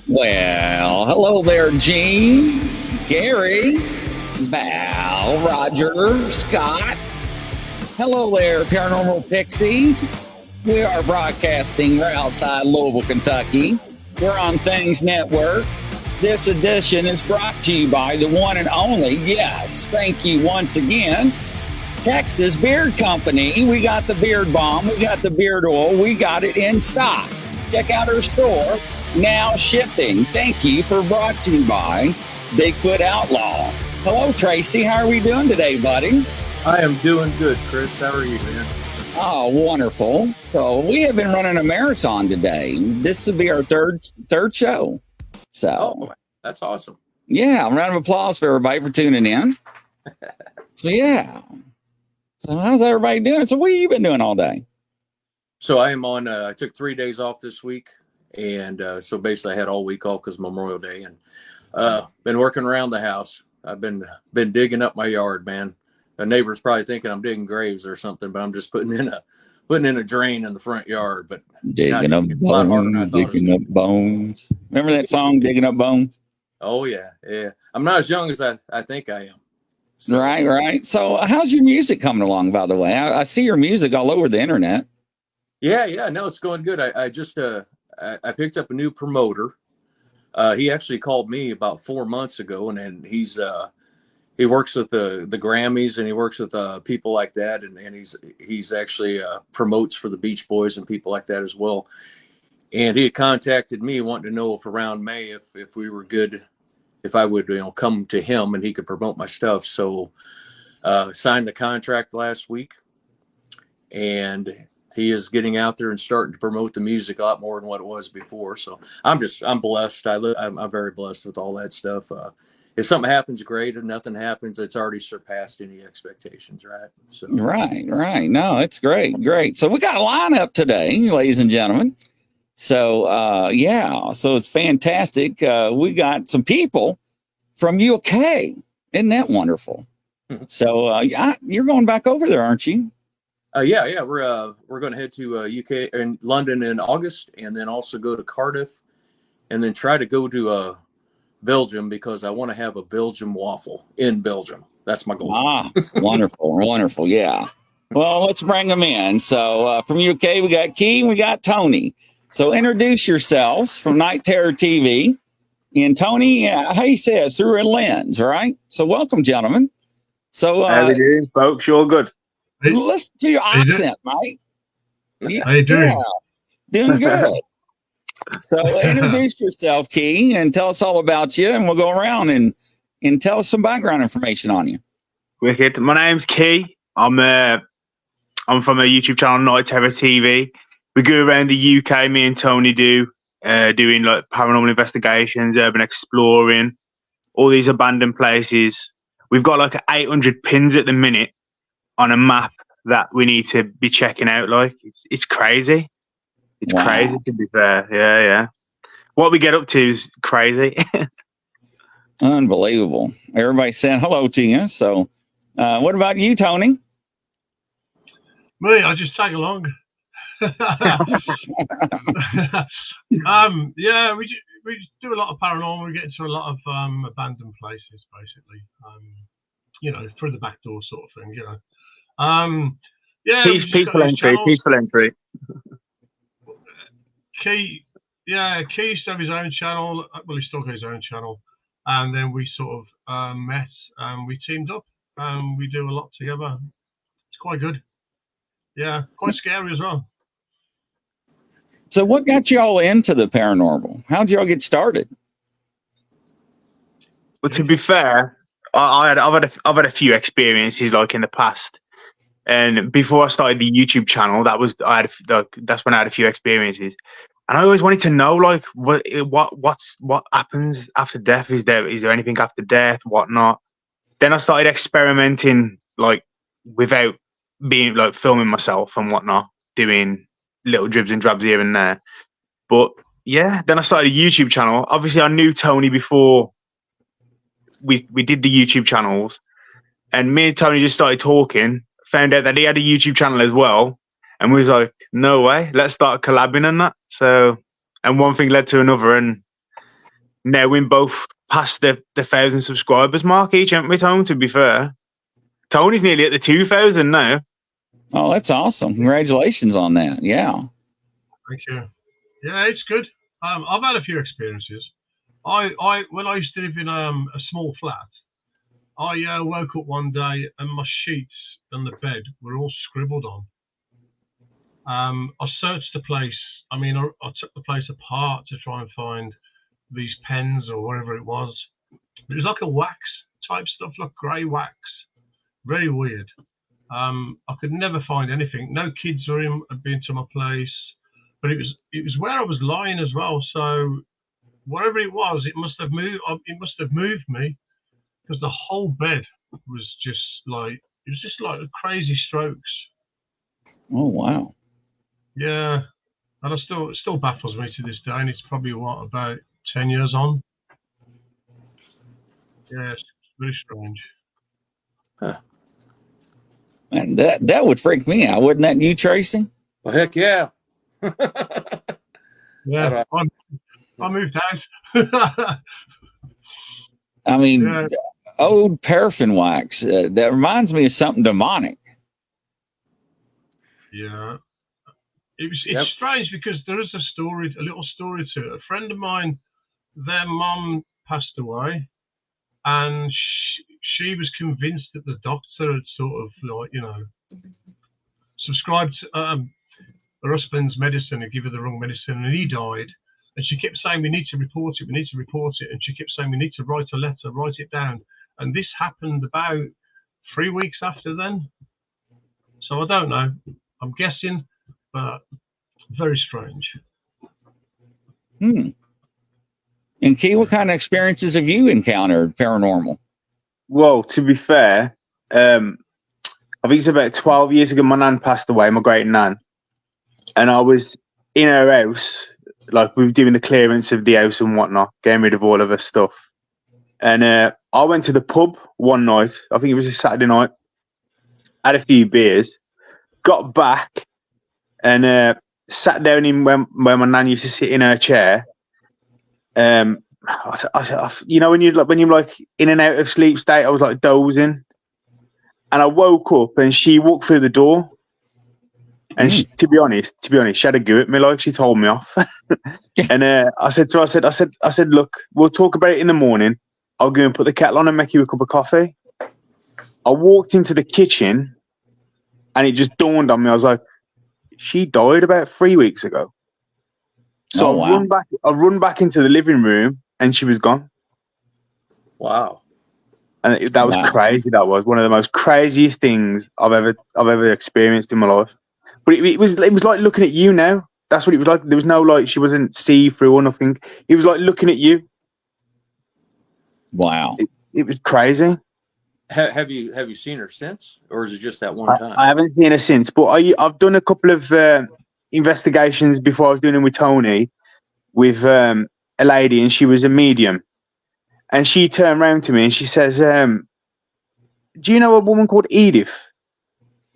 Well, hello there, Gene, Gary, Val, Roger, Scott. Hello there, Paranormal Pixies. We are broadcasting right outside Louisville, Kentucky. We're on Things Network. This edition is brought to you by the one and only, yes, thank you once again, Texas Beard Company. We got the beard balm, we got the beard oil, we got it in stock. Check out our store, now shipping. Thank you for brought to you by Bigfoot Outlaw. Hello, Tracy. How are we doing today, buddy? I am doing good, Chris. How are you, man? Oh, wonderful. So we have been running a marathon today. This will be our third show. So that's awesome. Yeah, a round of applause for everybody for tuning in. So yeah. So how's everybody doing? So what have you been doing all day? So I am on, I took 3 days off this week. And so basically I had all week off because of Memorial Day, and been working around the house. I've been digging up my yard, man. The neighbor's probably thinking I'm digging graves or something, but I'm just putting in a drain in the front yard. But digging up bones. Remember that song, Digging Up Bones? Oh yeah. I'm not as young as I think I am. So. Right. So how's your music coming along, by the way? I see your music all over the internet. Yeah. No, it's going good. I just I picked up a new promoter. He actually called me about 4 months ago, and he works with the Grammys, and he works with people like that, and he's actually promotes for the Beach Boys and people like that as well. And he had contacted me wanting to know if around May if we were good, if I would come to him and he could promote my stuff. So signed the contract last week, and he is getting out there and starting to promote the music a lot more than what it was before. So I'm blessed. I'm very blessed with all that stuff. If something happens, great. If nothing happens, it's already surpassed any expectations, right? So Right. No, it's great. So we got a lineup today, ladies and gentlemen. So so it's fantastic. We got some people from UK. Isn't that wonderful? Mm-hmm. So you're going back over there, aren't you? Yeah. We're going to head to UK and London in August, and then also go to Cardiff, and then try to go to Belgium, because I want to have a Belgium waffle in Belgium. That's my goal. Wonderful. Yeah. Well, let's bring them in. So from UK, we got Key and we got Tony. So introduce yourselves from Night Terror TV. And Tony, how you say it? Through a lens, right? So welcome, gentlemen. So how you doing, folks? You're good. Listen to your accent, Mike. How you doing? Yeah, doing good. So introduce yourself, Key, and tell us all about you, and we'll go around and tell us some background information on you. Wicked. My name's Key. I'm from a YouTube channel, Night Terror TV. We go around the UK. Me and Tony doing like paranormal investigations, urban exploring, all these abandoned places. We've got like 800 pins at the minute on a map that we need to be checking out. Like it's crazy. It's crazy, to be fair. Yeah. What we get up to is crazy. Unbelievable. Everybody saying hello to you. So what about you, Tony? Me, I just tag along. Yeah, we do a lot of paranormal. We get into a lot of abandoned places, basically. Through the back door sort of thing, Yeah. Peaceful entry. Key used to have his own channel. Well, he's still got his own channel. And then we sort of met and we teamed up. We do a lot together. It's quite good. Yeah, quite scary as well. So what got you all into the paranormal? How'd you all get started? Well, to be fair, I've had a few experiences like in the past, and before I started the YouTube channel, that's when I had a few experiences, and I always wanted to know like what happens after death. Is there anything after death? Whatnot? Then I started experimenting like without being like filming myself and whatnot, doing little dribs and drabs here and there. But yeah, then I started a YouTube channel. Obviously, I knew Tony before we did the YouTube channels, and me and Tony just started talking. Found out that he had a YouTube channel as well, and we was like, "No way, let's start collabing on that." So, and one thing led to another, and now we're both past the 1,000 subscribers mark each, haven't we, Tony? To be fair, Tony's nearly at the 2,000 now. Oh, that's awesome. Congratulations on that. Yeah. Thank you. Yeah, it's good. I've had a few experiences. When I used to live in a small flat, I woke up one day and my sheets and the bed were all scribbled on. I searched the place. I mean, I took the place apart to try and find these pens or whatever it was. It was like a wax type stuff, like grey wax. Very weird. I could never find anything. No kids had been to my place, but it was where I was lying as well. So whatever it was, it must have moved. It must have moved me, because the whole bed was just like crazy strokes. Oh, wow. Yeah, and it still baffles me to this day, and it's probably about 10 years on. Yeah, it's very strange. Huh. Man, that would freak me out, wouldn't that, you, Tracy? Well, heck yeah. Yeah, I moved out. I mean, Yeah. old paraffin wax. That reminds me of something demonic. Yeah. It's strange because there is a little story to it. A friend of mine, their mum passed away, and she was convinced that the doctor had sort of, like, subscribed to her husband's medicine and give her the wrong medicine, and he died. And she kept saying, we need to report it, and she kept saying, we need to write a letter, write it down. And this happened about 3 weeks after then. So I don't know. I'm guessing, but very strange. And Key, what kind of experiences have you encountered paranormal? Well, to be fair, I think it's about 12 years ago, my nan passed away, my great nan. And I was in her house, like we were doing the clearance of the house and whatnot, getting rid of all of her stuff. And I went to the pub one night, I think it was a Saturday night, had a few beers, got back and sat down in where my nan used to sit in her chair. When you're like in and out of sleep state, I was like dozing. And I woke up and she walked through the door. And to be honest, she had a go at me, like she told me off. And I said, look, we'll talk about it in the morning. I'll go and put the kettle on and make you a cup of coffee. I walked into the kitchen and it just dawned on me. I was like, she died about 3 weeks ago. So I run back into the living room and she was gone. Wow. And that was crazy. That was one of the most craziest things I've ever experienced in my life. But it was like looking at you now. That's what it was like. There was no, like, she wasn't see-through or nothing. It was like looking at you. Wow. It was crazy. Have you seen her since, or is it just that one time? I haven't seen her since, but I've done a couple of investigations before. I was doing them with Tony, with a lady, and she was a medium. And she turned around to me and she says, do you know a woman called Edith?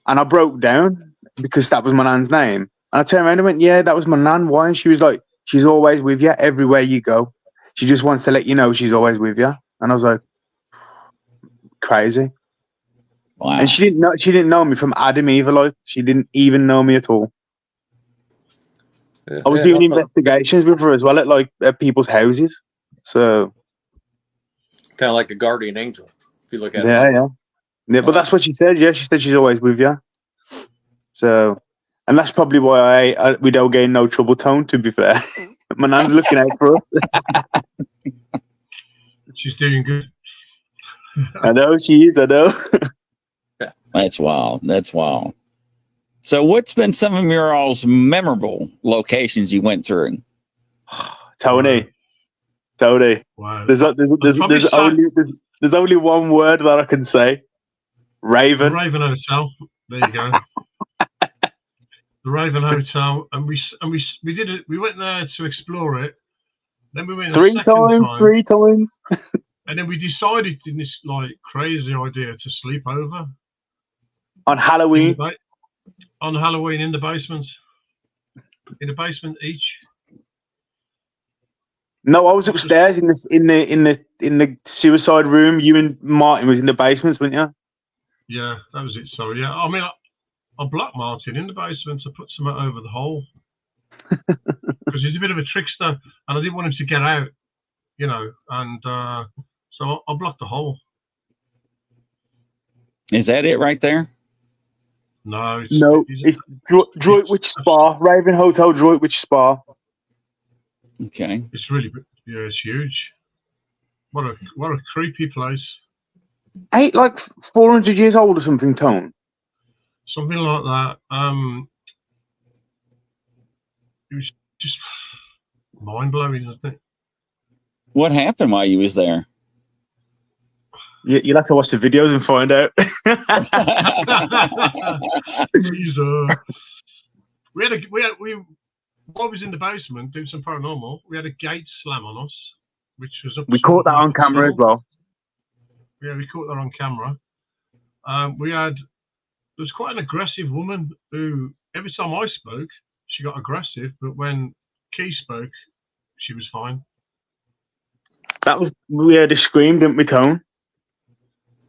And I broke down, because that was my nan's name. And I turned around and went, yeah, that was my nan. Why? And she was like, she's always with you everywhere you go. She just wants to let you know she's always with you. And I was like, crazy. Wow. And she didn't know me from Adam either. Like, she didn't even know me at all. I was doing investigations with her as well at people's houses. So kind of like a guardian angel, if you look at it. Yeah, but that's what she said. Yeah, she said she's always with you. So, and that's probably why we don't get in no trouble, Tone, to be fair. My nan's looking out for us. She's doing good. I know she is, I know. That's wild. That's wild. So what's been some of your all's memorable locations you went through? Tony. Wow. There's only one word that I can say. Raven. The Raven Hotel. There you go. The Raven Hotel, and we did it. We went there to explore it. Then we went three times. And then we decided in this like crazy idea to sleep over on Halloween. On Halloween in the basement each. No, I was upstairs in the suicide room. You and Martin was in the basement, weren't you? Yeah, that was it. Sorry. Yeah, I mean, I blocked Martin in the basement to put something over the hole because he's a bit of a trickster, and I didn't want him to get out, you know. And so I blocked the hole. Is that it right there? No, it's Droitwich Spa, Raven Hotel, Droitwich Spa. Okay. It's really, yeah, it's huge. What a creepy place. Ain't like 400 years old or something, Tone. Something like that. It was just mind blowing, isn't it? What happened while you was there? You'll have to watch the videos and find out. While I was in the basement doing some paranormal, we had a gate slam on us, which was up. We caught that on camera as well. Yeah, we caught that on camera. There was quite an aggressive woman who, every time I spoke, she got aggressive, but when Key spoke, she was fine. We had a scream, didn't we, Tone?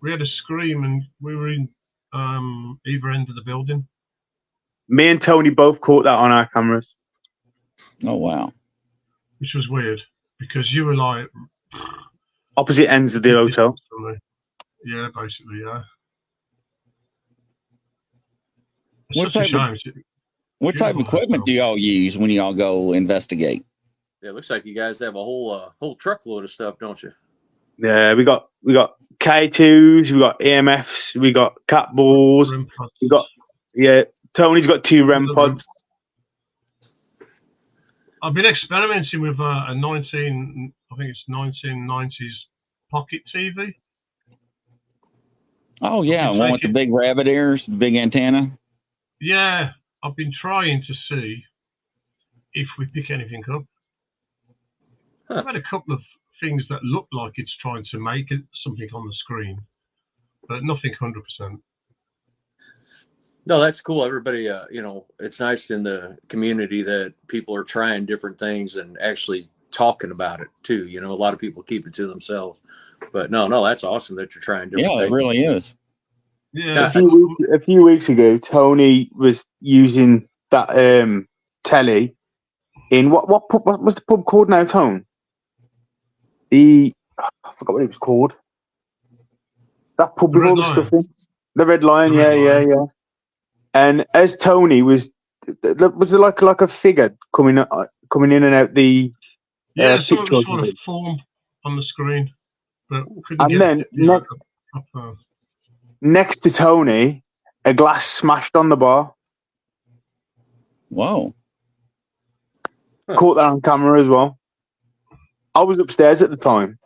We had a scream, and we were in either end of the building. Me and Tony both caught that on our cameras. Oh, wow. Which was weird, because you were like... Opposite ends of the hotel. Yeah, basically, yeah. What type of equipment do y'all use when y'all go investigate? Yeah, it looks like you guys have a whole truckload of stuff, don't you? Yeah, we got K2s, we got EMFs, we got cat balls, Tony's got 2 REM pods. I've been experimenting with a 1990s pocket TV. Oh yeah, one with the big rabbit ears, big antenna. Yeah, I've been trying to see if we pick anything up. I've had a couple of things that look like it's trying to make something on the screen, but nothing 100%. No, that's cool. Everybody, it's nice in the community that people are trying different things and actually talking about it too. You know, a lot of people keep it to themselves, but no, that's awesome that you're trying different things. Yeah, it really is. Yeah. A few weeks ago, Tony was using that telly in what was the pub called now, Tone? I forgot what it was called. That pub with all the stuff in. The Red Lion, yeah. And as Tony was there like a figure coming in and out the picture sort of form on the screen, but next to Tony, a glass smashed on the bar. Whoa! Caught that on camera as well. I was upstairs at the time.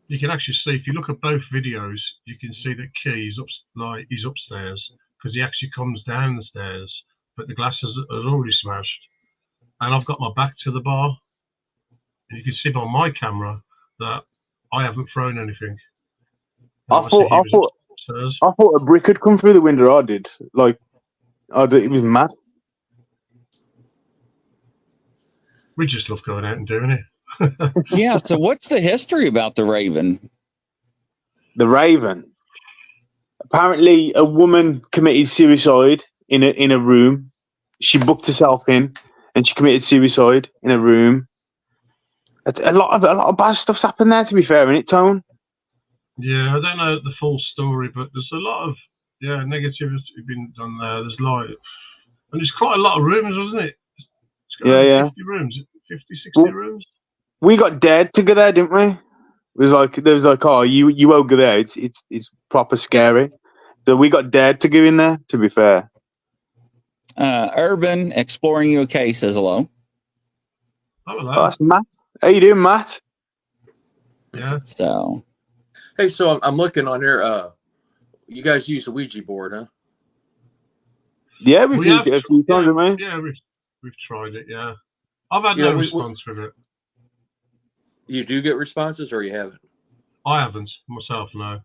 You can actually see, if you look at both videos, you can see that Key he's upstairs, because he actually comes down the stairs, but the glass is already smashed. And I've got my back to the bar, and you can see on my camera that I haven't thrown anything. I thought a brick had come through the window. I did. It was mad. We just love going out and doing it. Yeah. So what's the history about the Raven? The Raven. Apparently, a woman committed suicide in a room. She booked herself in, and she committed suicide in a room. A lot of bad stuff's happened there. To be fair, isn't it, Tone? Yeah, I don't know the full story, but there's a lot of negativity been done there. And there's quite a lot of rooms, wasn't it? It's got 50 rooms, 50, 60 rooms. We got dared to go there, didn't we? There was like, oh, you won't go there. It's proper scary. So we got dared to go in there. To be fair. Urban Exploring UK says hello. Oh, hello. Oh, that's Matt. How you doing, Matt? Yeah. So. Hey, so I'm looking on here. You guys use the Ouija board, huh? Yeah, we've used it a few times, haven't we? Yeah, we've tried it. Yeah, I've had no response with it. You do get responses, or you haven't? I haven't myself, no.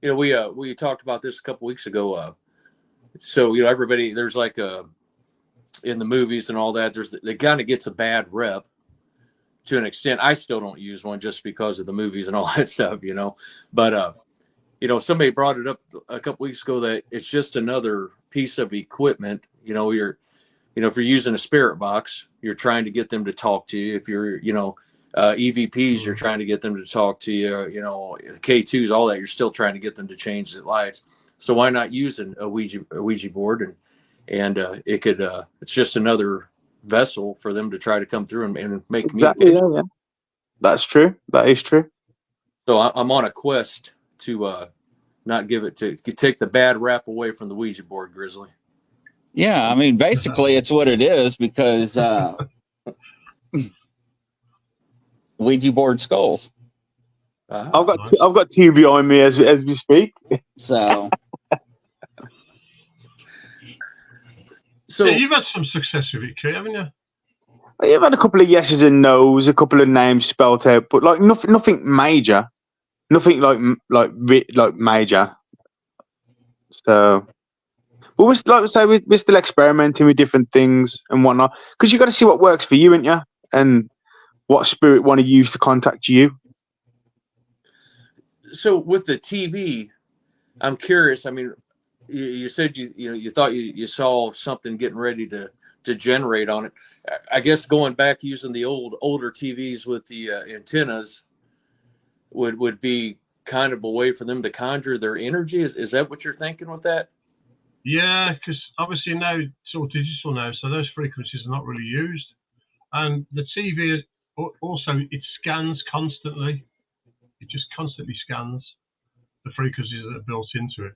You know, we talked about this a couple weeks ago. So everybody, there's like in the movies and all that, they kind of gets a bad rep. to an extent. I still don't use one just because of the movies and all that stuff, you know. But you know, somebody brought it up a couple weeks ago that it's just another piece of equipment. You know, if you're using a spirit box, you're trying to get them to talk to you. If you're, EVPs, you're trying to get them to talk to you. You know, K2s, all that, you're still trying to get them to change the lights. So why not use a Ouija board and it could it's just another vessel for them to try to come through and make Exactly. communication. Yeah. That's true. That is true. So I'm on a quest to not give it to take the bad rap away from the Ouija board, Grizzly. Yeah, I mean, basically, it's what it is because Ouija board skulls. I've got two behind me as we speak. So yeah, you've had some success with it, Kate, haven't you? I've had a couple of yeses and nos, a couple of names spelt out, but like nothing major, nothing like major. So, but we're still experimenting with different things and whatnot because you got to see what works for you, ain't you? And what spirit want to use to contact you. So with the TV, I'm curious. I mean, you said you thought you saw something getting ready to generate on it. I guess going back using the older TVs with the antennas would be kind of a way for them to conjure their energy. Is that what you're thinking with that? Yeah, because obviously now it's all digital now, so those frequencies are not really used. And the TV also, it scans constantly. It just constantly scans the frequencies that are built into it.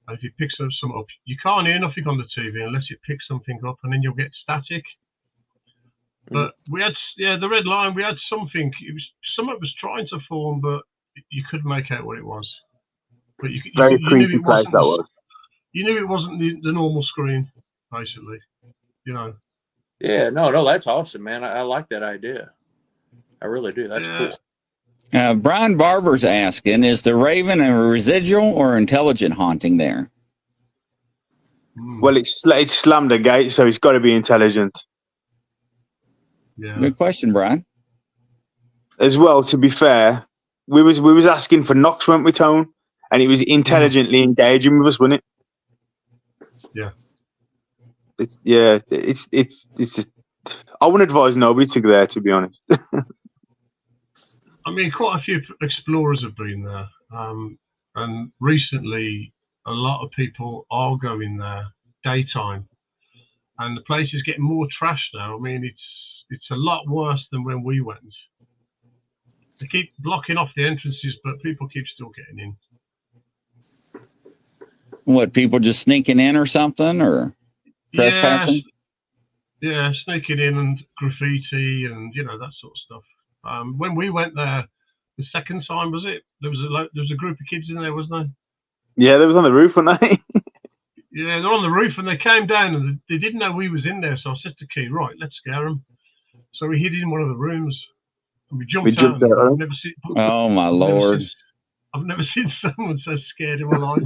And if it picks up some up, you can't hear nothing on the TV unless it picks something up, and then you'll get static. But we had, the red line. We had something. Something was trying to form, but you couldn't make out what it was. But you creepy place that was. You knew it wasn't the normal screen, basically. You know. Yeah, no, that's awesome, man. I like that idea. I really do. That's cool. Brian Barber's asking, is the Raven a residual or intelligent haunting there? Well, it's slammed a gate, so it's got to be intelligent. Yeah. Good question, Brian. As well, to be fair, we was asking for knocks, weren't we, Tone? And it was intelligently engaging with us, wasn't it? Yeah. It's just, I wouldn't advise nobody to go there, to be honest. I mean, quite a few explorers have been there, and recently a lot of people are going there daytime, and the place is getting more trash now. I mean, it's a lot worse than when we went. They keep blocking off the entrances, but people keep still getting in. What, people just sneaking in or something, or trespassing? Yeah, sneaking in and graffiti and that sort of stuff. When we went there the second time, was it? There was a group of kids in there, wasn't there? Yeah, they was on the roof, weren't they? Yeah, they're on the roof, and they came down, and they didn't know we was in there. So I said to Key, right, let's scare them. So we hid in one of the rooms, and we jumped out. I've never seen, oh my Lord! I've never seen someone so scared in my life.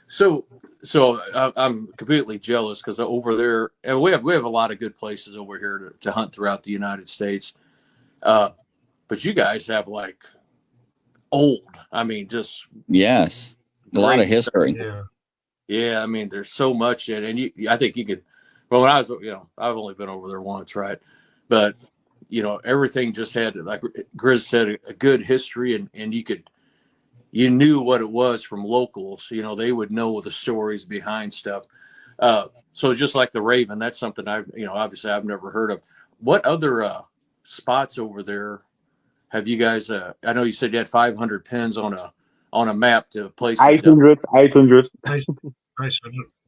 So I'm completely jealous because over there, and we have a lot of good places over here to hunt throughout the United States. But you guys have like old. I mean, just yes, a lot of history. Yeah. I mean, there's so much, and I think you could. Well, when I was, I've only been over there once, right? But everything just had, like Grizz said, a good history, and you knew what it was from locals. They would know the stories behind stuff. So just like the Raven, that's something obviously I've never heard of. What other spots over there have you guys? I know you said you had 500 pins on a map to places. 800.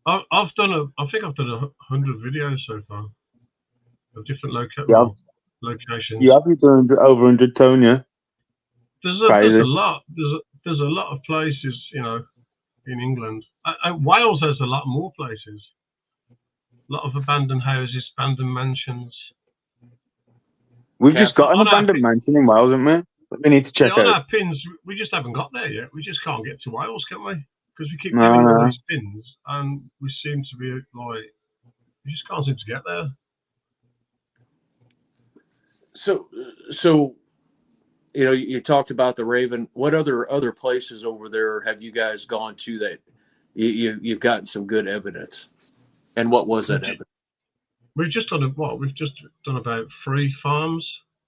I've done I think I've done 100 videos so far of different locations. You have done over 100, Tone, yeah. There's a lot. There's a lot of places, in England. Wales has a lot more places. A lot of abandoned houses, abandoned mansions. We've just got an abandoned mansion in Wales, haven't we? We need to check out. On our pins, we just haven't got there yet. We just can't get to Wales, can we? Because we keep getting all these pins, and we seem to be like, You just can't seem to get there. So you know, you talked about the Raven. What other places over there have you guys gone to that you've gotten some good evidence? And what was that evidence? We've just done we've just done about 3 farms,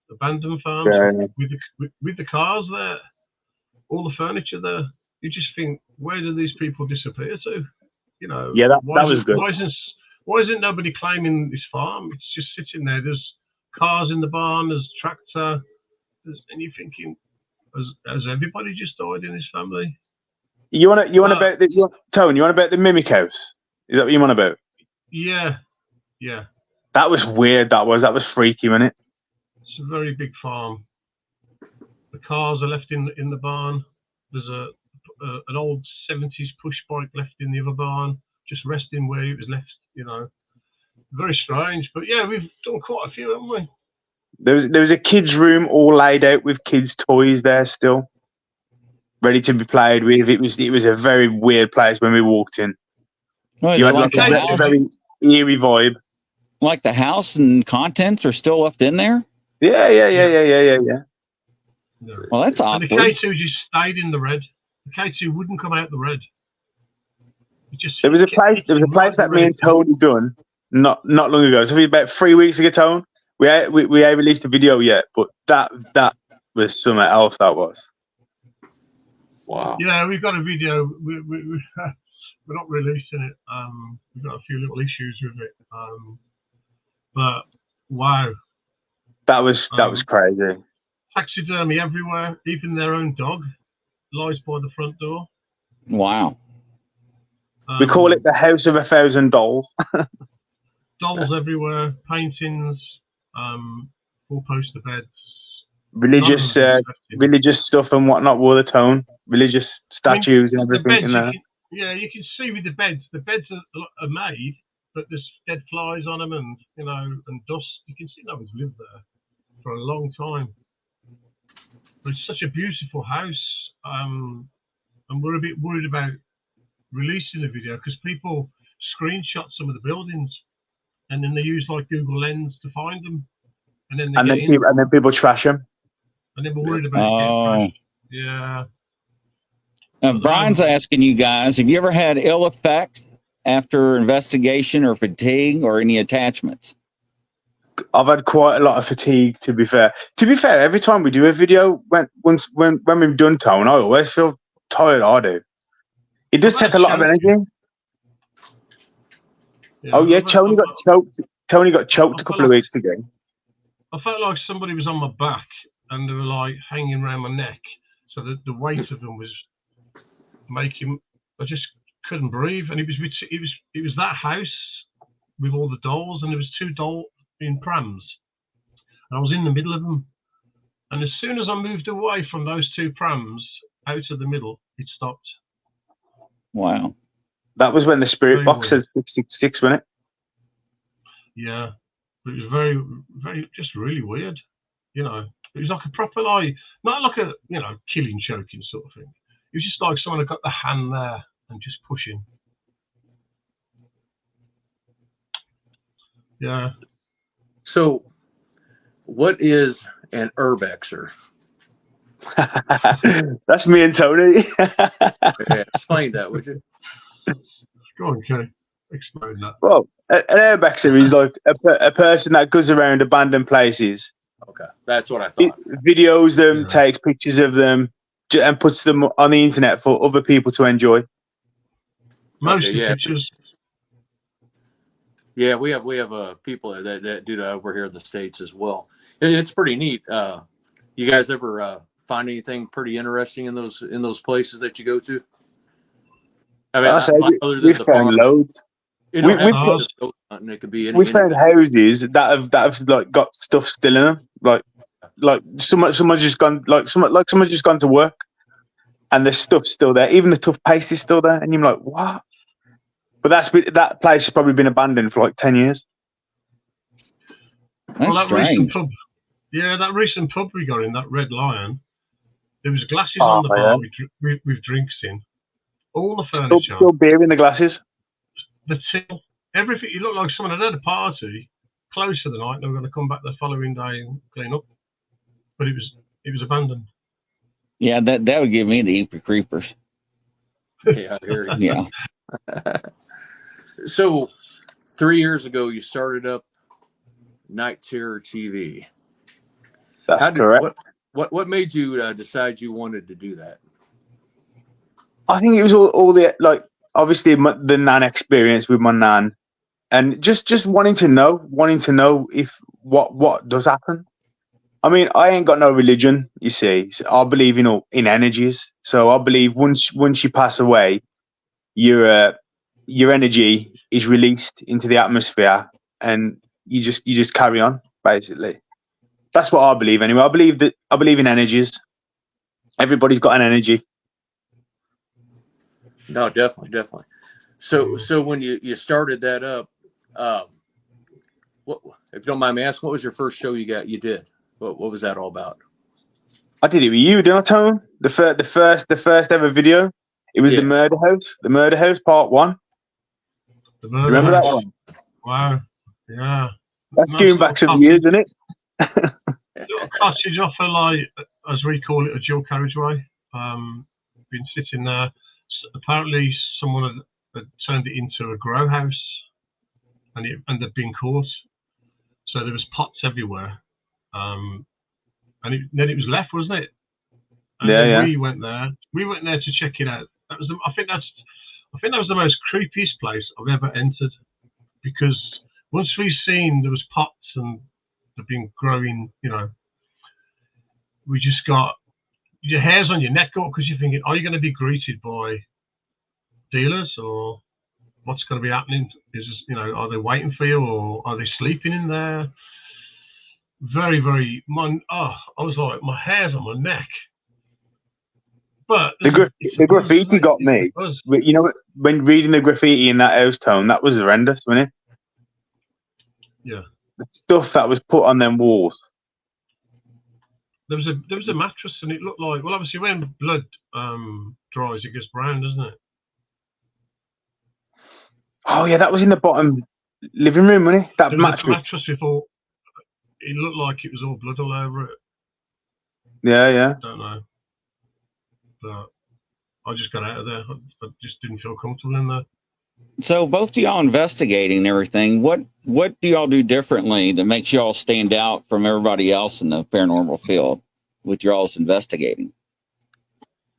abandoned farms, Yeah. with the cars there, all the furniture there. You just think, where do these people disappear to? You know, Yeah, that was good. Why isn't nobody claiming this farm? It's just sitting there. There's cars in the barn. There's tractor. And you're thinking, has everybody just died in this family? You want about the Tone? You want about the Mimic House? Is that what you want about? Yeah. That was weird. That was freaky, wasn't it? It's a very big farm. The cars are left in the barn. There's an old 70s push bike left in the other barn, just resting where it was left. You know, very strange. But yeah, we've done quite a few, haven't we? There was a kids' room all laid out with kids' toys there still, ready to be played with. It was a very weird place when we walked in. No, is You it had like like the a house? very eerie vibe. Like the house and contents are still left in there? Yeah. No. Well, that's And the awkward. K2 just stayed in the red. The K2 wouldn't come out the red. There was a place that me and Tony done not long ago. So about 3 weeks ago, Tone. We ain't released a video yet, but that was something else. That was. Wow. Yeah, we've got a video. We're not releasing it. We've got a few little issues with it. But wow, That was crazy. taxidermy everywhere. Even their own dog lies by the front door. Wow. We call it the House of 1,000 Dolls. Dolls everywhere, paintings, 4-poster beds. Religious stuff and whatnot. Wore the Tone. Religious statues and everything in there. You can see with the beds. The beds are made, but there's dead flies on them, and and dust. You can see no one's lived there for a long time. But it's such a beautiful house, and we're a bit worried about releasing the video because people screenshot some of the buildings, and then they use like Google Lens to find them, and then people trash them. And then we're worried about it getting trashed. Yeah. Now, Brian's asking you guys, have you ever had ill effects after investigation or fatigue or any attachments? I've had quite a lot of fatigue, to be fair. Every time we do a video, when we've done Tone, I always feel tired. I do. It does take a lot of energy. Yeah, Tony got choked. Tony got choked a couple of weeks ago. I felt like somebody was on my back and they were like hanging around my neck, so that the weight of them was making. I just couldn't breathe, and it was that house with all the dolls, and there was 2 dolls in prams, and I was in the middle of them, and as soon as I moved away from those 2 prams out of the middle, it stopped. Wow. That was when the spirit box said 666, wasn't it? Yeah, but it was very, very, just really weird. You know, it was like a proper, like, not like a, killing, choking sort of thing. It was just like someone had got the hand there and just pushing. Yeah. So, what is an urbexer? That's me and Tony. Yeah, explain that, would you? Go on, Kay. Explain that. Well, an urbexer is like a person that goes around abandoned places. Okay, that's what I thought. Videos them, takes pictures of them, and puts them on the internet for other people to enjoy. Most pictures. Yeah, we have people that do that over here in the States as well. It's pretty neat. You guys ever find anything pretty interesting in those places that you go to? I mean, other than we've the found farms. loads. It don't have to be just ghost hunting. It could be we found houses that have like got stuff still in them, like someone's just gone someone's just gone to work, and the stuff's still there. Even the toothpaste is still there, and you're like, what? But that place has probably been abandoned for like 10 years. That's strange. That recent pub we got in, that Red Lion, there was glasses on the bar with drinks in. All the furniture. Still beer in the glasses. The till, everything. It looked like someone had had a party, closed for the night, and they were going to come back the following day and clean up. But it was abandoned. Yeah, that would give me the Eeper Creepers. Yeah, I hear you. Yeah. So 3 years ago, you started up Night Terror TV. That's correct. What made you decide you wanted to do that? I think it was all the, like, obviously the Nan experience with my Nan, and just wanting to know if what does happen. I mean, I ain't got no religion, you see. So I believe in energies. So I believe once you pass away, your energy is released into the atmosphere, and you just carry on. Basically, that's what I believe. Anyway, I believe in energies. Everybody's got an energy. No, definitely. So when you started that up, what, if you don't mind me asking, what was your first show you did? What was that all about? I did it with you, didn't I, Tone? The first ever video. It was Yeah. the Murder House Part 1. The Do you remember that one? Wow. Yeah. That's going back some years, isn't it? Little cottage off a, like, as we call it, a dual carriageway. Been sitting there. Apparently, someone had turned it into a grow house, and they'd been caught. So there was pots everywhere. And then it was left, wasn't it? And then we went there. We went there to check it out. I think that was the most creepiest place I've ever entered, because once we seen there was pots and they've been growing, we just got your hairs on your neck up, because you're thinking, are you going to be greeted by dealers, or what's going to be happening? Is this, are they waiting for you, or are they sleeping in there? Very, very. I was like, my hair's on my neck. But the graffiti got me. When reading the graffiti in that house, Tone, that was horrendous, wasn't it? Yeah. The stuff that was put on them walls. There was a mattress, and it looked like, well, obviously when blood dries, it gets brown, doesn't it? Oh yeah, that was in the bottom living room, wasn't it? That mattress before. It looked like it was all blood all over it. Yeah. I don't know. But I just got out of there. I just didn't feel comfortable in there. So both of y'all investigating everything, what do y'all do differently that makes y'all stand out from everybody else in the paranormal field with y'all's investigating?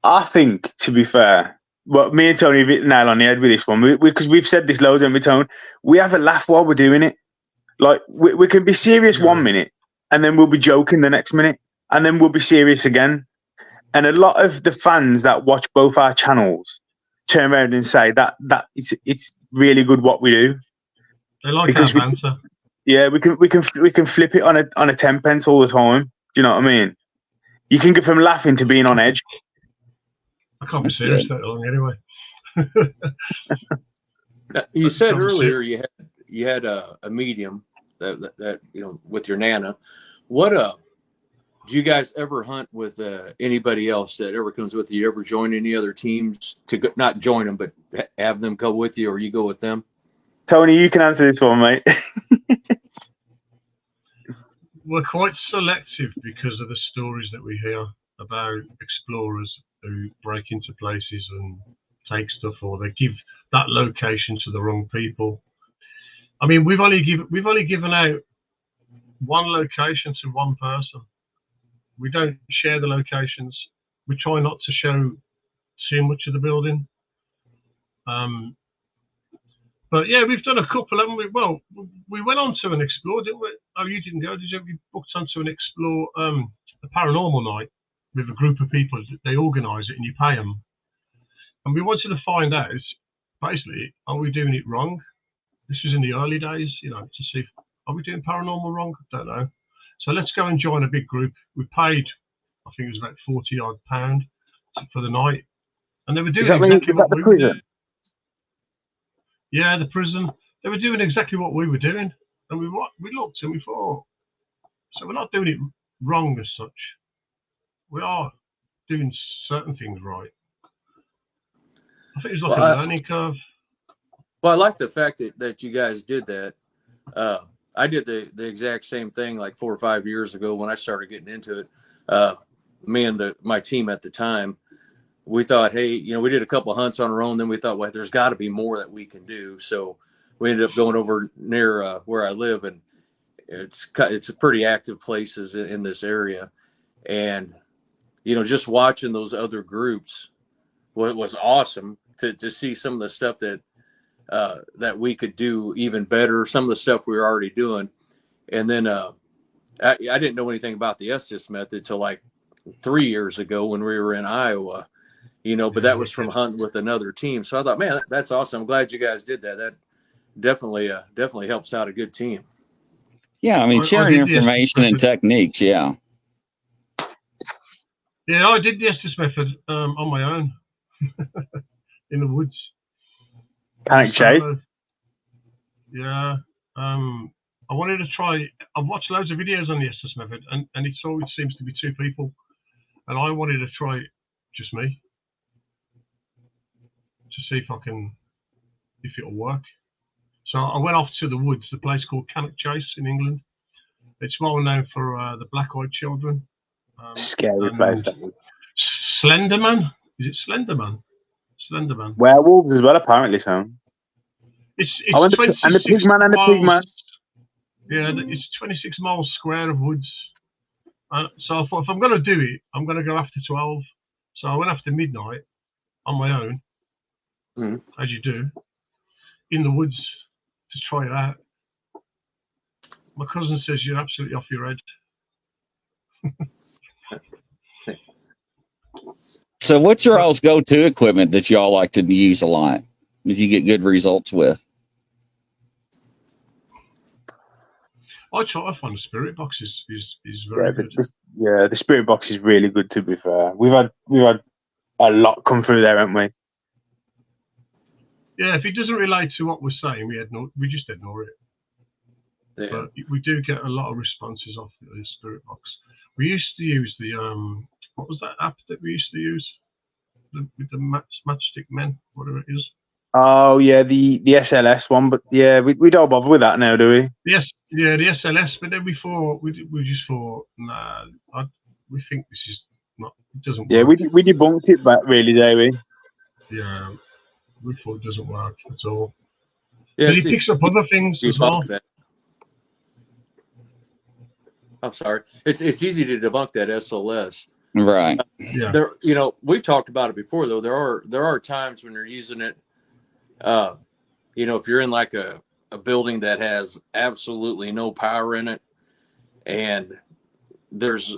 I think, to be fair, well, me and Tony hit the nail on the head with this one, because we've said this loads, and we Tony, we have a laugh while we're doing it. Like, we can be serious 1 minute, and then we'll be joking the next minute, and then we'll be serious again. And a lot of the fans that watch both our channels turn around and say that it's really good what we do. They like our banter. Yeah, we can flip it on a 10 pence all the time. Do you know what I mean? You can go from laughing to being on edge. I can't be serious that long anyway. You said earlier you had a medium that with your Nana. What do you guys ever hunt with anybody else that ever comes with you? You ever join any other teams to not join them, but have them go with you, or you go with them? Tony, you can answer this one, mate. We're quite selective because of the stories that we hear about explorers who break into places and take stuff, or they give that location to the wrong people. I mean, we've only given out one location to one person. We don't share the locations. We try not to show too much of the building. But yeah, we've done a couple, haven't we? Well, we went on to an explore, didn't we? Oh, you didn't go, did you? We booked onto an explore, a paranormal night with a group of people. They organise it and you pay them. And we wanted to find out, basically, are we doing it wrong? This was in the early days, to see, are we doing paranormal wrong? I don't know. So let's go and join a big group. We paid, I think it was about £40 for the night. And they were doing exactly what we were doing. Yeah, the prison. They were doing exactly what we were doing. And we looked and we thought, so we're not doing it wrong as such. We are doing certain things right. I think it was like a learning curve. Well, I like the fact that you guys did that. I did the exact same thing like 4 or 5 years ago when I started getting into it. Me and my team at the time, we thought, hey, we did a couple of hunts on our own. Then we thought, well, there's got to be more that we can do. So we ended up going over near where I live, and it's a pretty active places in this area. And just watching those other groups was awesome to see some of the stuff that we could do even better. Some of the stuff we were already doing, and then I didn't know anything about the Estes method till like 3 years ago when we were in Iowa. But that was from hunting with another team. So I thought, man, that's awesome. I'm glad you guys did that. That definitely helps out a good team. Yeah, I mean, sharing information and techniques. Yeah. Yeah, I did the Estes method on my own in the woods. Panic chase. Yeah. I wanted to try. I've watched loads of videos on the Estes method, and it always seems to be 2 people, and I wanted to try just me to see if it'll work. So I went off to the woods, a place called Cannock Chase in England. It's well known for the black-eyed children. Scary place. Slenderman? Is it Slenderman? Slenderman. Werewolves as well, apparently, so. It's and the Pigman and the Pigman. Yeah, it's 26 miles square of woods. So I thought, if I'm going to do it, I'm going to go after 12. So I went after midnight on my own, as you do, in the woods to try it out. My cousin says you're absolutely off your head. So what's your all's go-to equipment that y'all like to use a lot? Did you get good results with? I try to find the spirit box is very good. The spirit box is really good, to be fair. We've had a lot come through there, haven't we? Yeah, if it doesn't relate to what we're saying, we just ignore it. Yeah. But we do get a lot of responses off the spirit box. We used to use the what was that app that we used to use with the matchstick men, whatever it is. Oh yeah, the SLS one, but yeah, we don't bother with that now, do we? Yes, yeah, the SLS. But then we just thought, nah, we think this is not. It doesn't work. Yeah, we debunked it back, really, did we? Yeah, we thought it doesn't work at all. Yeah, but it picks up other things as well. I'm sorry. It's easy to debunk that SLS. Right. Yeah. There, we've talked about it before, though. There are times when you're using it. If you're in like a building that has absolutely no power in it, and there's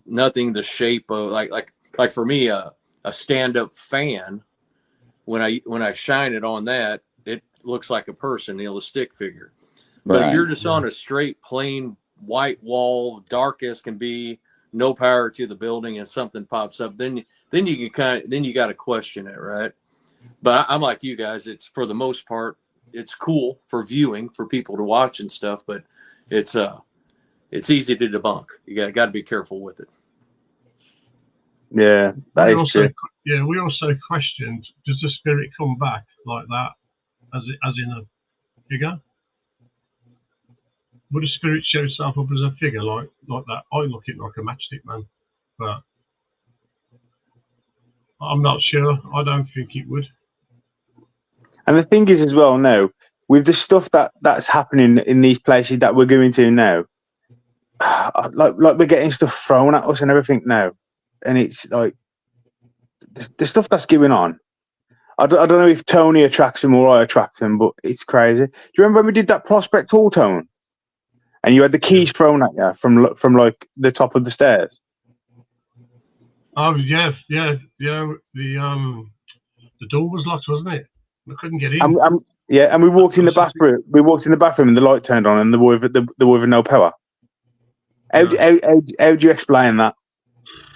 nothing the shape of like for me a stand-up fan, when I shine it on that, it looks like a person, the stick figure. But if you're just on a straight plain white wall, dark as can be, no power to the building, and something pops up, then you got to question it, right? But I'm like you guys. It's, for the most part, it's cool for viewing, for people to watch and stuff. But it's easy to debunk. You got to be careful with it. Yeah, that is true. Yeah, we also questioned: does the spirit come back like that, as in a figure? Would a spirit show itself up as a figure like that? I look at it like a matchstick man, but I'm not sure. I don't think it would. And the thing is, as well, now with the stuff that's happening in these places that we're going to now, like we're getting stuff thrown at us and everything now, and it's like the stuff that's going on. I don't know if Tony attracts him or I attract him, but it's crazy. Do you remember when we did that Prospect Hall, Tone? And you had the keys thrown at you from like the top of the stairs. Oh yeah. The door was locked, wasn't it? I couldn't get in. And we walked in the bathroom. We walked in the bathroom, and the light turned on, and there were no power. How do you explain that?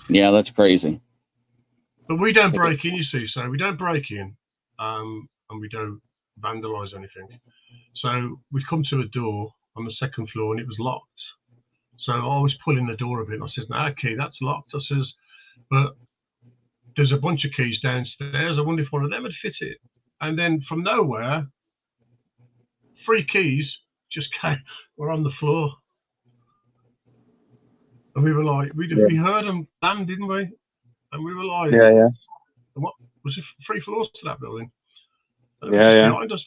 Yeah, that's crazy. But we don't break in, you see. So we don't break in, and we don't vandalise anything. So we come to a door on the second floor, and it was locked. So I was pulling the door a bit. And I said, "No, key, that's locked." I says, "But there's a bunch of keys downstairs. I wonder if one of them would fit it." and then from nowhere, 3 keys just were on the floor. And we were like, we heard them land, didn't we? And we were like, Yeah. what was it? 3 floors to that building. And Yeah. behind us.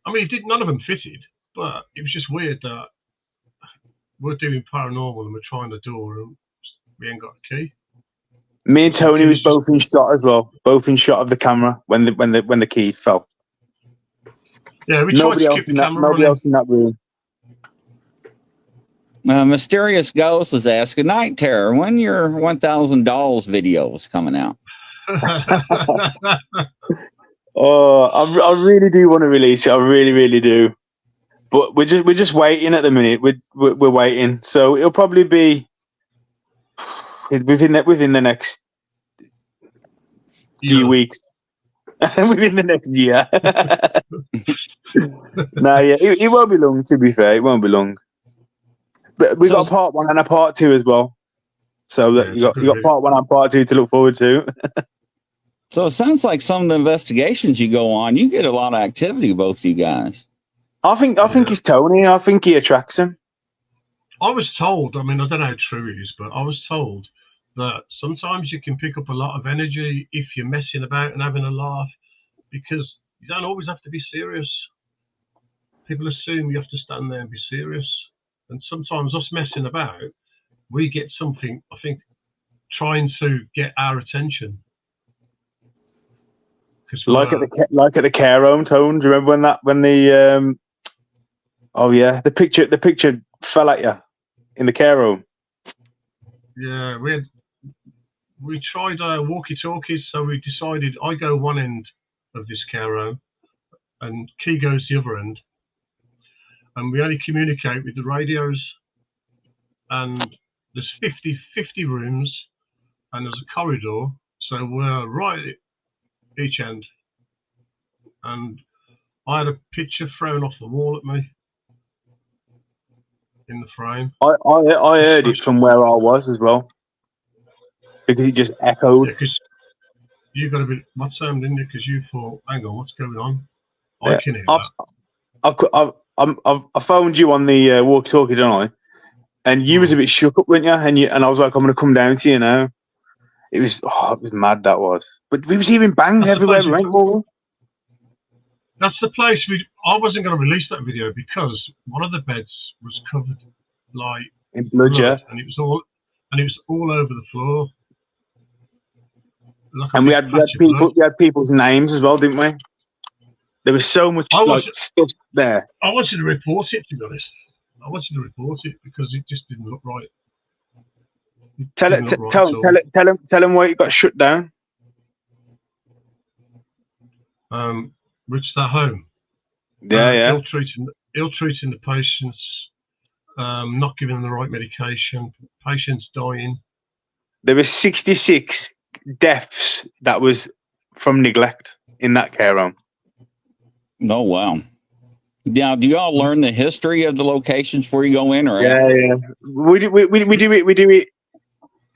I mean, none of them fitted, but it was just weird that we're doing paranormal and we're trying the door and we ain't got a key. Me and Tony was both in shot as well. Both in shot of the camera when the key fell. Yeah, we Nobody tried to else keep the camera nobody running. else in that room. Mysterious Ghost is asking, Night Terror, when your $1,000 video is coming out? Oh, I really do want to release it. I really, really do. But we're just waiting at the minute. We're waiting. So it'll probably be within the next few weeks. Within the next year. No, yeah, it won't be long. To be fair, it won't be long. But we've got a part 1 and a part 2 as well. So that you got part 1 and part 2 to look forward to. So it sounds like some of the investigations you go on, you get a lot of activity, both of you guys. I think it's Tony. I think he attracts him. I was told, I mean, I don't know how true it is, but I was told that sometimes you can pick up a lot of energy if you're messing about and having a laugh, because you don't always have to be serious. People assume you have to stand there and be serious. And sometimes us messing about, we get something, I think, trying to get our attention. Like at the care home, Tone. Do you remember when the the picture fell at you in the care home? Yeah, we tried walkie-talkies, so we decided I go one end of this care home and Key goes the other end, and we only communicate with the radios. And there's 50 rooms, and there's a corridor, so we're right at each end. And I had a picture thrown off the wall at me in the frame. I heard it from where I was as well, because it just echoed. Yeah, because you got a bit what's didn't you? Because you thought, hang on, what's going on? Yeah. I can hear that. I phoned you on the walkie-talkie, didn't I? And you was a bit shook up, weren't you? And I was like, I'm going to come down to you now. It was mad, that was. But we was hearing bangs everywhere we went. That's the place I wasn't going to release that video because one of the beds was covered like in blood, yeah, and it was all over the floor. Like and we had people's names as well, didn't we? There was so much stuff there. I wanted to report it, to be honest. I wanted to report it because it just didn't look right. Tell him why it got shut down. Which that home? Yeah. Ill-treating the patients, not giving them the right medication, patients dying. There were 66 deaths that was from neglect in that care home. Oh wow! Now, do you all learn the history of the locations before you go in, or yeah? We do it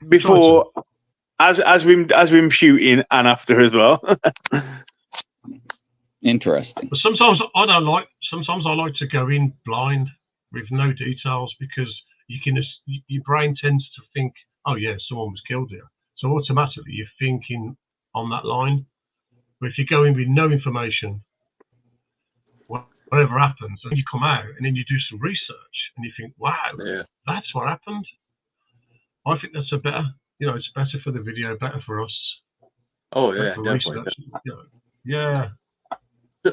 before, as we're shooting, and after as well. Interesting. But sometimes I like to go in blind with no details, because your brain tends to think, oh yeah, someone was killed here, so automatically you're thinking on that line. But if you go in with no information, whatever happens, and you come out and then you do some research and you think, wow, that's what happened. I think that's it's better for the video, better for us. Oh yeah, definitely. Yeah.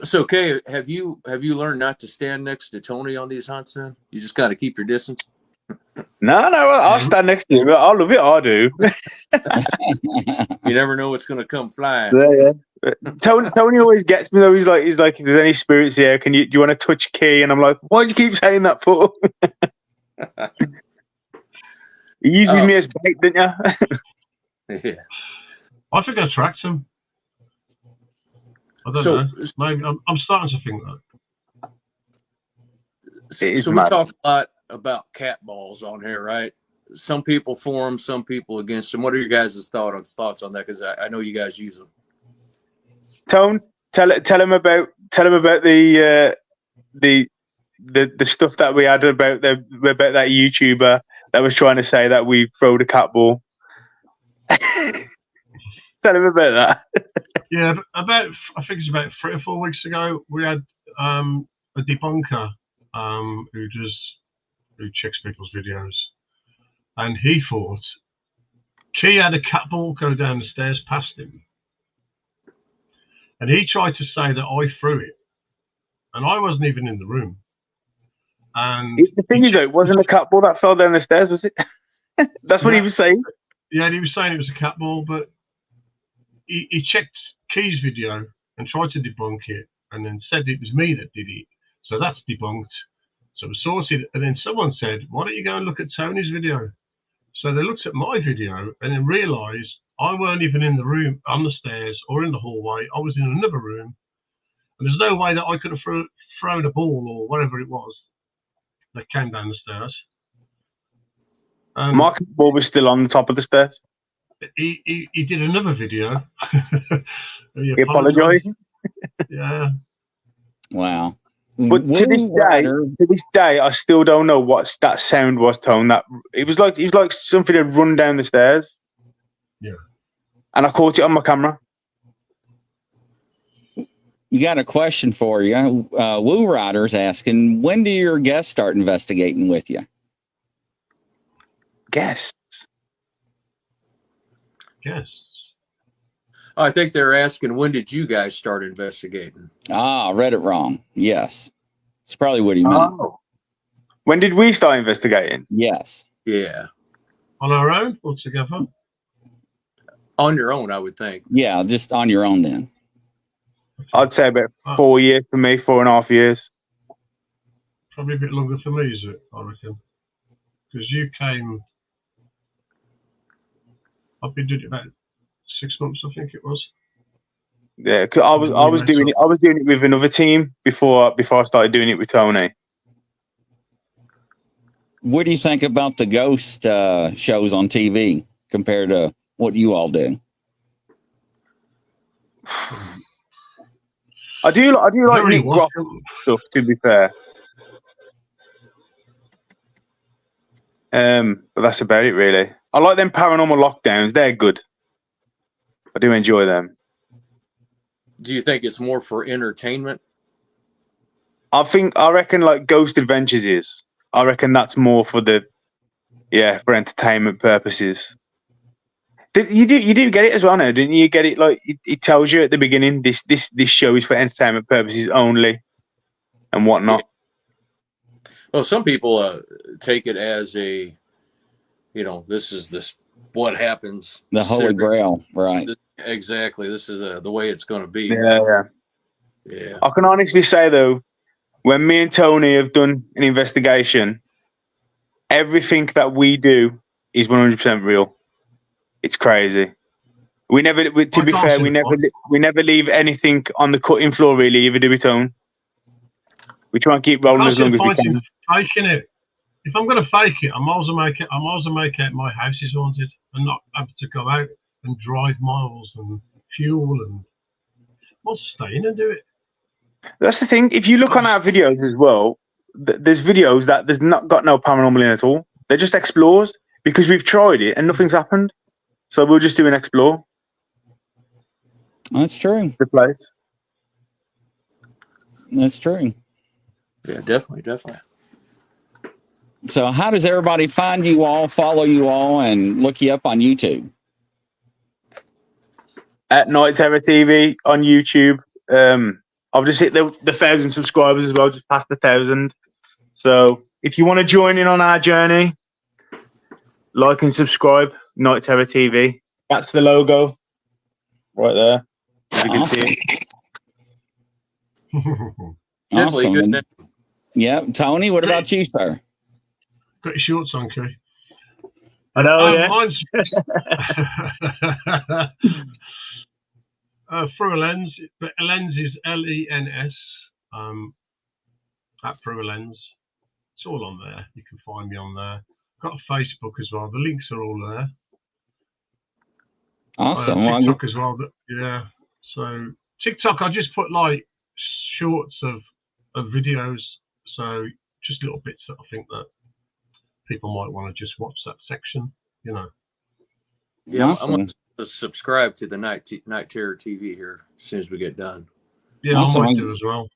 So, Kay, have you learned not to stand next to Tony on these hunts? Then you just got to keep your distance. No, I'll stand next to him. I love it. I do. You never know what's going to come flying. Yeah. Tony always gets me though. He's like, if there's any spirits here, do you want to touch Kay? And I'm like, why do you keep saying that for? You uses me as bait, didn't you? Yeah. I think I attract him. I don't know. Maybe I'm starting to think that. So we talk a lot about cat balls on here, right? Some people for them, some people against them. What are your guys' thoughts on that? Because I know you guys use them. Tone, tell him about the stuff that we had about that YouTuber that was trying to say that we throw the cat ball. Tell him about that. Yeah, I think it's about 3 or 4 weeks ago. We had a debunker who checks people's videos, and he thought Key had a cat ball go down the stairs past him, and he tried to say that I threw it, and I wasn't even in the room. And the thing is, though, it wasn't a cat ball that fell down the stairs, was it? That's what he was saying. Yeah, he was saying it was a cat ball, but he checked Key's video and tried to debunk it, and then said it was me that did it. So that's debunked. So we sorted, and then someone said, "Why don't you go and look at Tony's video?" So they looked at my video and then realised I weren't even in the room on the stairs or in the hallway. I was in another room, and there's no way that I could have thrown a ball or whatever it was that came down the stairs. Mark ball was still on the top of the stairs. He did another video. He apologised. Yeah. Wow. But to this day, I still don't know what that sound was, Tone. That it was like something had run down the stairs. Yeah. And I caught it on my camera. We got a question for you. Woo Rider's asking, when do your guests start investigating with you? Guests. I think they're asking, when did you guys start investigating? I read it wrong. Yes. It's probably what he meant. Oh. When did we start investigating? Yes. Yeah. On our own or together? On your own, I would think. Yeah, just on your own then. I'd say about 4 years for me, 4.5 years. Probably a bit longer for me, is it? I reckon. Because you came... I've been doing it about 6 months, I think it was. Yeah, cause I was doing it with another team before I started doing it with Tony. What do you think about the ghost shows on TV compared to what you all do? I do like Nick Rock stuff, to be fair. But that's about it, really. I like them paranormal lockdowns. They're good. I do enjoy them. Do you think it's more for entertainment? I reckon like Ghost Adventures is. I reckon that's more for for entertainment purposes. You do get it as well now, didn't you? Get it like it tells you at the beginning this show is for entertainment purposes only, and whatnot. Well, some people take it as a, this is what happens. The Holy Grail, right? Exactly. This is the way it's going to be. Yeah. I can honestly say though, when me and Tony have done an investigation, everything that we do is 100% real. It's crazy. We never leave anything on the cutting floor, really, either, do we, Tone? We try and keep rolling as long as we can. Faking it. If I'm going to fake it, I might as well make out my house is haunted and not have to go out and drive miles and fuel and I'll stay in and do it. That's the thing. If you look on our videos as well, there's videos that there's not got no paranormal in at all. They're just explores because we've tried it and nothing's happened. So we'll just do an explore. That's true. The place. That's true. Yeah, definitely. So how does everybody find you all, follow you all, and look you up on YouTube? At Night Terror TV on YouTube. I've just hit the 1,000 subscribers as well, just past 1,000. So if you want to join in on our journey, like and subscribe, Night Terror TV. That's the logo right there. As you can see it. Definitely Awesome. Good name. Yeah. Tony, what about you, sir? Got your shorts on, Kay. I know, yeah. Mine's Through a Lens, but a lens is LENS. At Through a Lens. It's all on there. You can find me on there. Got a Facebook as well. The links are all there. Awesome. TikTok as well. Yeah. So TikTok, I just put like shorts of videos, so just little bits that I think that people might want to just watch that section, you know. Yeah, Awesome. I'm going to subscribe to the Night Terror TV here as soon as we get done. Yeah, Awesome. I might do as well.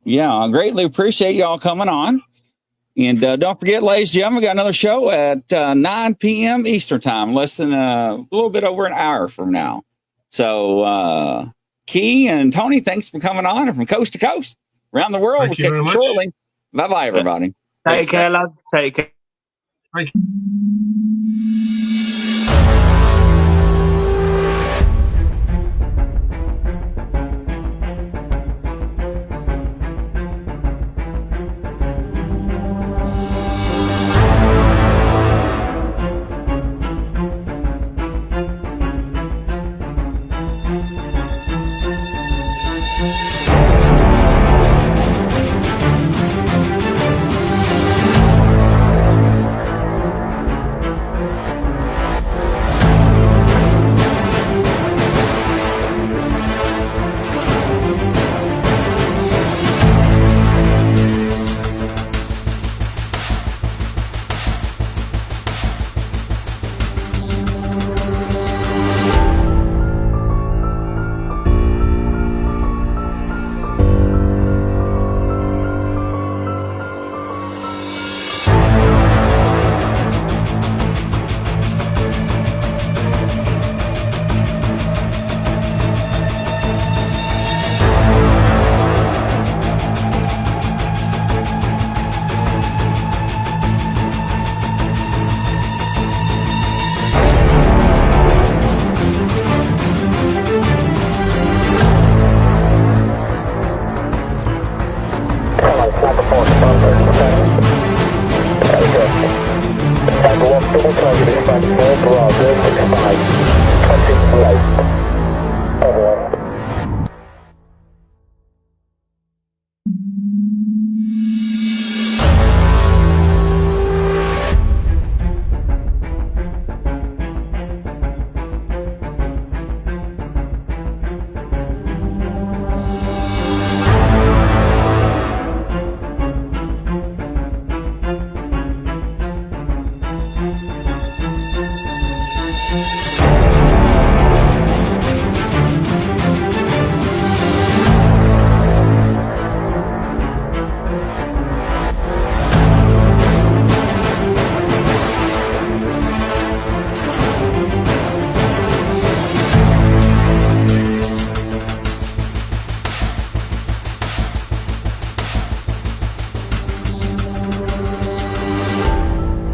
Yeah, I greatly appreciate y'all coming on. And don't forget, ladies and gentlemen, we got another show at 9 p.m. Eastern time, less than a little bit over an hour from now. So, Key and Tony, thanks for coming on and from coast to coast around the world. Thank We'll you very catch you much. shortly. Bye-bye, everybody. Take care, lads. Take care. Thank you.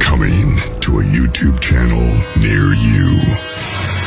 Coming to a YouTube channel near you.